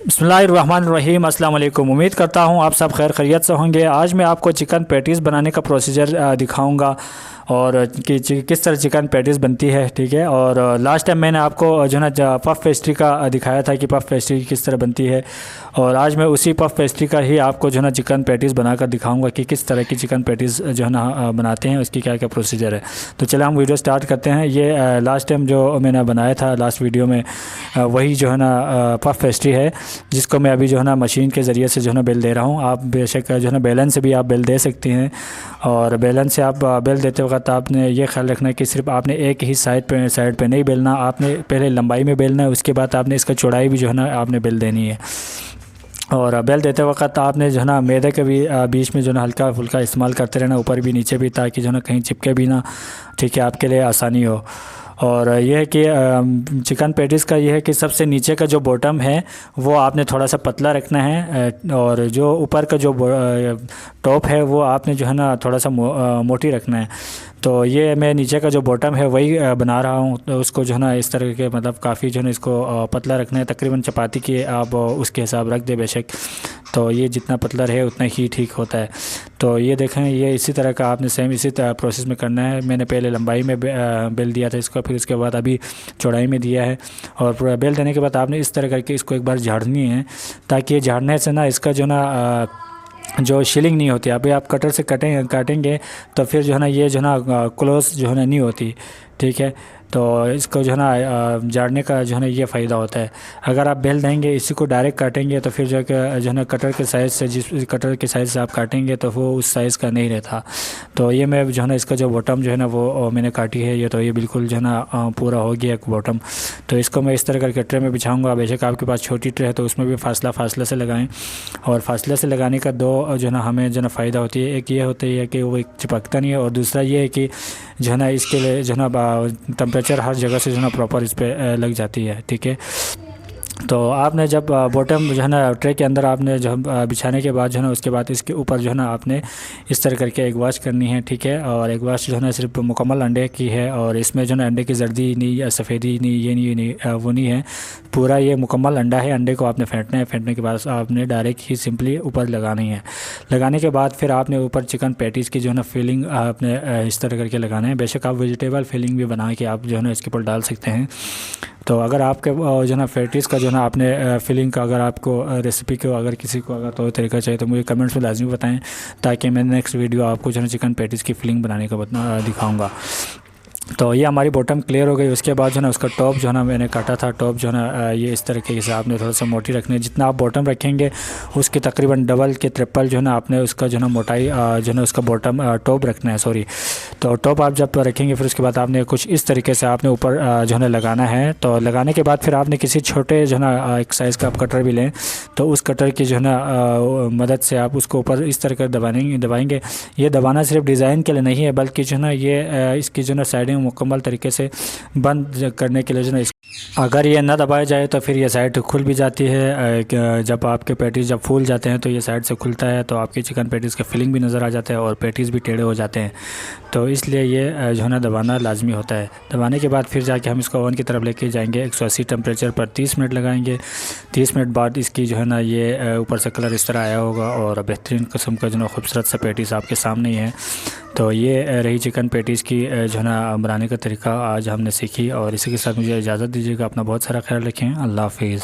बिस्मिल्लाहिर्रहमानिर्रहीम अस्सलाम वालेकुम। उम्मीद करता हूँ आप सब खैर खैरियत से होंगे। आज मैं आपको चिकन पैटीज़ बनाने का प्रोसीजर दिखाऊंगा और कि किस तरह चिकन पैटीज़ बनती है, ठीक है। और लास्ट टाइम मैंने आपको जो है ना पफ पेस्ट्री का दिखाया था कि पफ पेस्ट्री किस तरह बनती है, और आज मैं उसी पफ पेस्ट्री का ही आपको जो है ना चिकन पैटीज़ बनाकर दिखाऊंगा कि किस तरह की चिकन पैटीज़ जो है ना बनाते हैं, उसकी क्या क्या प्रोसीजर है। तो चले हम वीडियो स्टार्ट करते हैं। ये लास्ट टाइम जो मैंने बनाया था लास्ट वीडियो में वही जो है ना पफ पेस्ट्री है, जिसको मैं अभी जो है ना मशीन के ज़रिए से जो है ना बेल दे रहा हूँ। आप बेशक जो है ना बेलन से भी आप बेल दे सकते हैं, और बेलन से आप बेल देते वक्त आपने ये ख्याल रखना है कि सिर्फ आपने एक ही साइड पे नहीं बेलना, आपने पहले लंबाई में बेलना है, उसके बाद आपने इसका चौड़ाई भी जो है ना आपने बेल देनी है। और बेल देते वक्त आपने जो है ना मैदे के भी बीच में जो है ना हल्का फुल्का इस्तेमाल करते रहना, ऊपर भी नीचे भी, ताकि जो है ना कहीं चिपके भी ना, ठीक है, आपके लिए आसानी हो। और यह है कि चिकन पैटीज़ का यह है कि सबसे नीचे का जो बॉटम है वो आपने थोड़ा सा पतला रखना है, और जो ऊपर का जो टॉप है वो आपने जो है ना थोड़ा सा मोटी रखना है। तो ये मैं नीचे का जो बॉटम है वही बना रहा हूँ, तो उसको जो है ना इस तरह के मतलब काफ़ी जो है ना इसको पतला रखना है, तकरीबन चपाती की आप उसके हिसाब रख दे बेशक। तो ये जितना पतला रहे उतना ही ठीक होता है। तो ये देखें, ये इसी तरह का आपने सेम इसी प्रोसेस में करना है। मैंने पहले लंबाई में बेल दिया था इसको, फिर उसके बाद अभी चौड़ाई में दिया है। और पूरा बेल देने के बाद आपने इस तरह करके इसको एक बार झाड़नी है, ताकि ये झाड़ने से ना इसका जो ना जो शिलिंग नहीं होती। अभी आप कटर से काटेंगे तो फिर जो है ना ये जो है ना क्लोज जो है ना नहीं होती, ठीक है। तो इसको जो है ना झाड़ने का जो है ना ये फ़ायदा होता है। अगर आप बेल देंगे इसी को डायरेक्ट काटेंगे तो फिर जो है ना कटर के साइज़ से, जिस कटर के साइज़ से आप काटेंगे तो वो उस साइज़ का नहीं रहता। तो ये मैं जो है ना इसका जो बॉटम जो है ना वो मैंने काटी है, ये तो ये बिल्कुल जो है ना पूरा हो गया एक बॉटम। तो इसको मैं इस तरह करके ट्रे में बिछाऊँगा। बेशक आपके पास छोटी ट्रे है तो उसमें भी फासला से लगाएँ। और फासले से लगाने का दो जो है ना हमें जो है ना फ़ायदा होती है, एक ये होती है कि वो एक चिपकता नहीं है, और दूसरा ये है कि जो है ना इसके लिए जो है ना टेम्परेचर हर जगह से जो है ना प्रॉपर इस पर लग जाती है, ठीक है। तो आपने जब बॉटम जो है ना ट्रे के अंदर आपने जो बिछाने के बाद जो है ना उसके बाद इसके ऊपर जो है ना आपने इस तरह करके एक वॉश करनी है, ठीक है। और एक वॉश जो है ना सिर्फ मुकम्मल अंडे की है, और इसमें जो है ना अंडे की जर्दी नहीं या सफ़ेदी नहीं, ये नहीं वो नहीं है, पूरा ये मुकम्मल अंडा है। अंडे को आपने फेंटना है, फेंटने के बाद आपने डायरेक्ट ही सिंपली ऊपर लगानी है। लगाने के बाद फिर आपने ऊपर चिकन पैटीज़ की जो है ना फिलिंग आपने इस तरह करके लगाना है। बेशक आप वेजिटेबल फिलिंग भी बना के आप जो है ना इसके ऊपर डाल सकते हैं। तो अगर आपके जो है ना पैटीज़ का जो है ना आपने फिलिंग का अगर आपको रेसिपी को अगर किसी को अगर तो तरीका चाहिए तो मुझे कमेंट्स में लाजमी बताएं, ताकि मैं नेक्स्ट वीडियो आपको जो है ना चिकन पैटीज़ की फिलिंग बनाने का दिखाऊंगा। तो ये हमारी बॉटम क्लियर हो गई। उसके बाद जो है ना उसका टॉप जो है ना मैंने काटा था, टॉप जो है ना ये इस तरीके से आपने थोड़ा सा मोटी रखनी है। जितना आप बॉटम रखेंगे उसके तकरीबन डबल के ट्रिपल जो है ना आपने उसका जो है ना मोटाई जो है ना उसका बॉटम टॉप रखना है, सॉरी। तो टॉप आप जब रखेंगे फिर उसके बाद आपने कुछ इस तरीके से आपने ऊपर जो है ना लगाना है। तो लगाने के बाद फिर आपने किसी छोटे जो है ना एक साइज़ का आप कटर भी लें, तो उस कटर की जो है ना मदद से आप उसको ऊपर इस तरह कर दबाएंगे। ये दबाना सिर्फ डिज़ाइन के लिए नहीं है, बल्कि जो है ना ये इसकी जो है ना साइडें मुकम्मल तरीके से बंद करने के लिए जो है अगर ये ना दबाया जाए तो फिर ये साइड खुल भी जाती है। जब आपके पैटीज़ जब फूल जाते हैं तो ये साइड से खुलता है, तो आपकी चिकन पैटीज़ का फिलिंग भी नज़र आ जाता है और पैटीज़ भी टेढ़े हो जाते हैं। तो इसलिए ये जो है ना दबाना लाजमी होता है। दबाने के बाद फिर जाके हम इसको ओवन की तरफ लेके जाएंगे। 180 टेम्परेचर पर 30 मिनट लगाएंगे। 30 मिनट बाद इसकी जो है ना ये ऊपर से कलर इस तरह आया होगा, और बेहतरीन किस्म का जो है खूबसूरत सा पैटीज़ आपके सामने ही है। तो ये रही चिकन पैटीज़ की जो है ना बनाने का तरीका आज हमने सीखी। और इसी के साथ मुझे इजाज़त दीजिएगा। अपना बहुत सारा ख्याल रखें। अल्लाह हाफिज़।